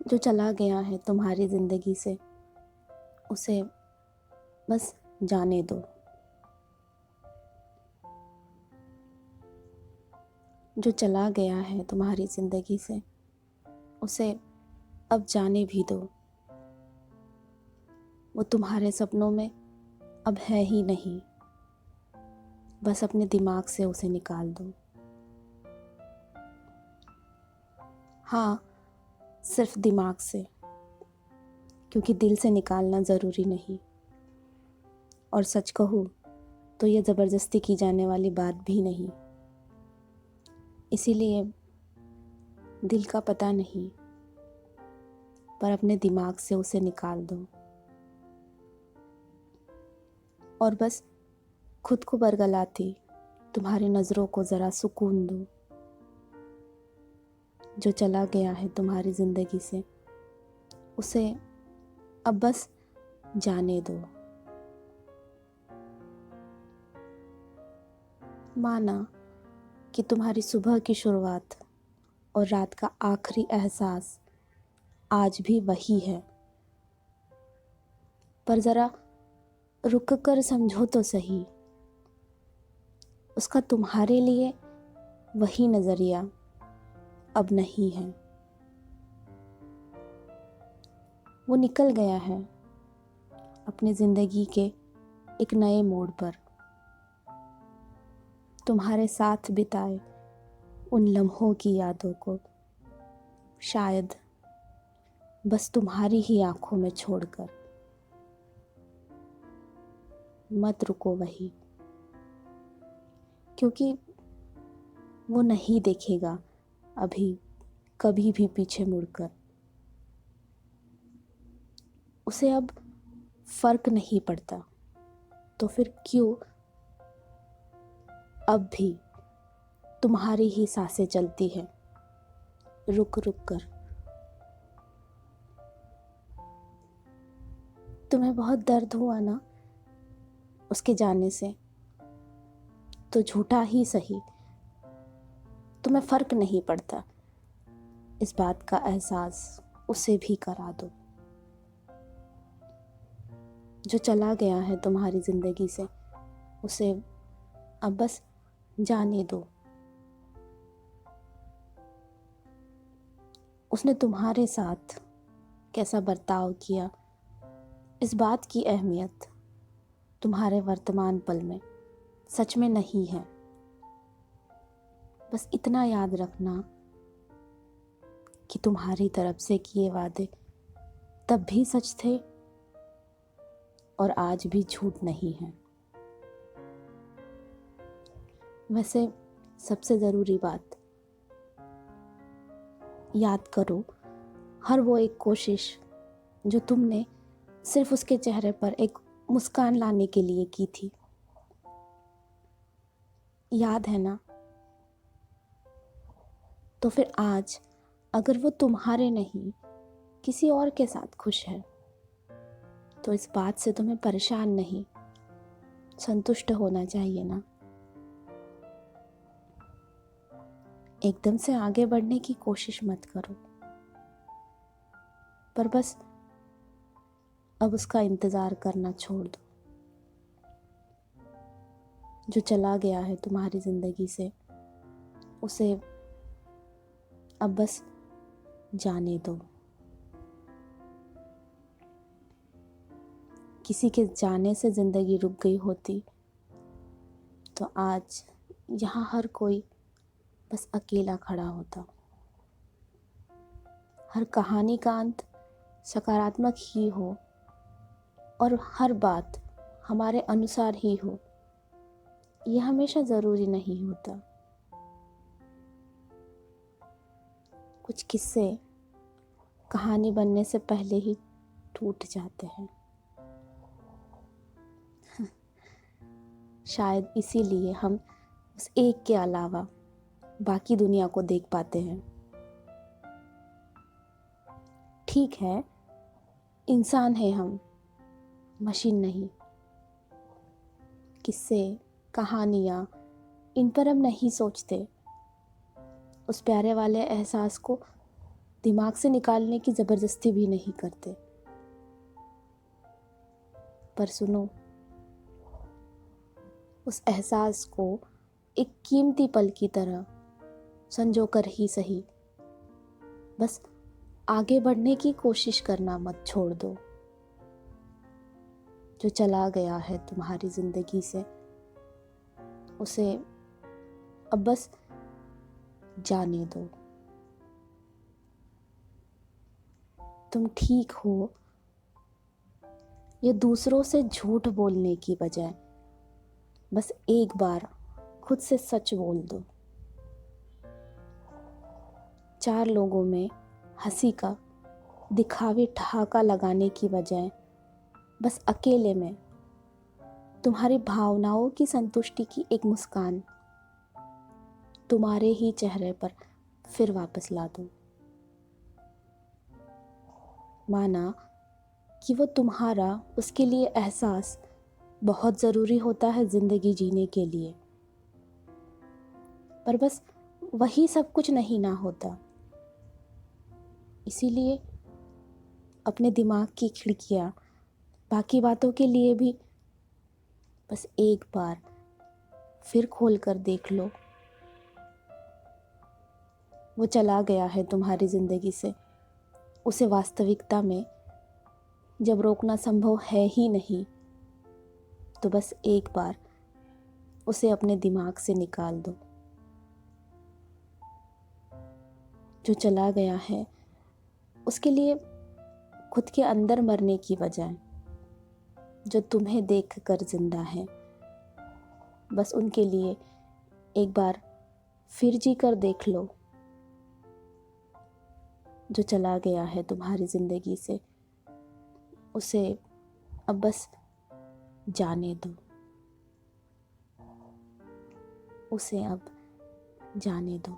जो चला गया है तुम्हारी ज़िंदगी से, उसे बस जाने दो। जो चला गया है तुम्हारी ज़िंदगी से, उसे अब जाने भी दो। वो तुम्हारे सपनों में अब है ही नहीं, बस अपने दिमाग से उसे निकाल दो। हाँ, सिर्फ दिमाग से, क्योंकि दिल से निकालना ज़रूरी नहीं। और सच कहूँ तो ये ज़बरदस्ती की जाने वाली बात भी नहीं। इसीलिए दिल का पता नहीं, पर अपने दिमाग से उसे निकाल दो और बस खुद को बरगलाती तुम्हारी नज़रों को ज़रा सुकून दो। जो चला गया है तुम्हारी ज़िंदगी से, उसे अब बस जाने दो। माना कि तुम्हारी सुबह की शुरुआत और रात का आखिरी एहसास आज भी वही है, पर ज़रा रुक कर समझो तो सही, उसका तुम्हारे लिए वही नज़रिया अब नहीं है। वो निकल गया है अपनी ज़िंदगी के एक नए मोड़ पर। तुम्हारे साथ बिताए उन लम्हों की यादों को शायद बस तुम्हारी ही आंखों में छोड़कर। मत रुको वही, क्योंकि वो नहीं देखेगा अभी कभी भी पीछे मुड़कर। उसे अब फर्क नहीं पड़ता, तो फिर क्यों अब भी तुम्हारी ही सांसें चलती है रुक रुक कर। तुम्हें बहुत दर्द हुआ ना उसके जाने से, तो झूठा ही सही, तुम्हें फर्क नहीं पड़ता, इस बात का एहसास उसे भी करा दो। जो चला गया है तुम्हारी ज़िंदगी से, उसे अब बस जाने दो। उसने तुम्हारे साथ कैसा बर्ताव किया, इस बात की अहमियत तुम्हारे वर्तमान पल में सच में नहीं है। बस इतना याद रखना कि तुम्हारी तरफ से किए वादे तब भी सच थे और आज भी झूठ नहीं है। वैसे सबसे ज़रूरी बात, याद करो हर वो एक कोशिश जो तुमने सिर्फ उसके चेहरे पर एक मुस्कान लाने के लिए की थी। याद है ना? तो फिर आज अगर वो तुम्हारे नहीं किसी और के साथ खुश है, तो इस बात से तुम्हें परेशान नहीं, संतुष्ट होना चाहिए ना। एकदम से आगे बढ़ने की कोशिश मत करो, पर बस अब उसका इंतज़ार करना छोड़ दो। जो चला गया है तुम्हारी ज़िंदगी से, उसे अब बस जाने दो। किसी के जाने से ज़िंदगी रुक गई होती तो आज यहाँ हर कोई बस अकेला खड़ा होता। हर कहानी का अंत सकारात्मक ही हो और हर बात हमारे अनुसार ही हो, यह हमेशा ज़रूरी नहीं होता। कुछ किस्से कहानी बनने से पहले ही टूट जाते हैं। शायद इसीलिए हम उस एक के अलावा बाकी दुनिया को देख पाते हैं। ठीक है, इंसान है हम, मशीन नहीं। किस्से कहानियाँ, इन पर हम नहीं सोचते, उस प्यारे वाले एहसास को दिमाग से निकालने की ज़बरदस्ती भी नहीं करते। पर सुनो, उस एहसास को एक कीमती पल की तरह संजो कर ही सही, बस आगे बढ़ने की कोशिश करना मत छोड़ दो। जो चला गया है तुम्हारी ज़िंदगी से, उसे अब बस जाने दो। तुम ठीक हो, ये दूसरों से झूठ बोलने की बजाय बस एक बार खुद से सच बोल दो। 4 लोगों में हंसी का दिखावे ठहाका लगाने की बजाय बस अकेले में तुम्हारी भावनाओं की संतुष्टि की एक मुस्कान तुम्हारे ही चेहरे पर फिर वापस ला दो। माना कि वो तुम्हारा उसके लिए एहसास बहुत ज़रूरी होता है ज़िंदगी जीने के लिए, पर बस वही सब कुछ नहीं ना होता। इसीलिए अपने दिमाग की खिड़कियाँ बाकी बातों के लिए भी बस एक बार फिर खोल कर देख लो। वो चला गया है तुम्हारी ज़िंदगी से, उसे वास्तविकता में जब रोकना संभव है ही नहीं, तो बस एक बार उसे अपने दिमाग से निकाल दो। जो चला गया है उसके लिए खुद के अंदर मरने की बजाय जो तुम्हें देख कर जिंदा है, बस उनके लिए एक बार फिर जी कर देख लो। जो चला गया है तुम्हारी ज़िंदगी से, उसे अब बस जाने दो। उसे अब जाने दो।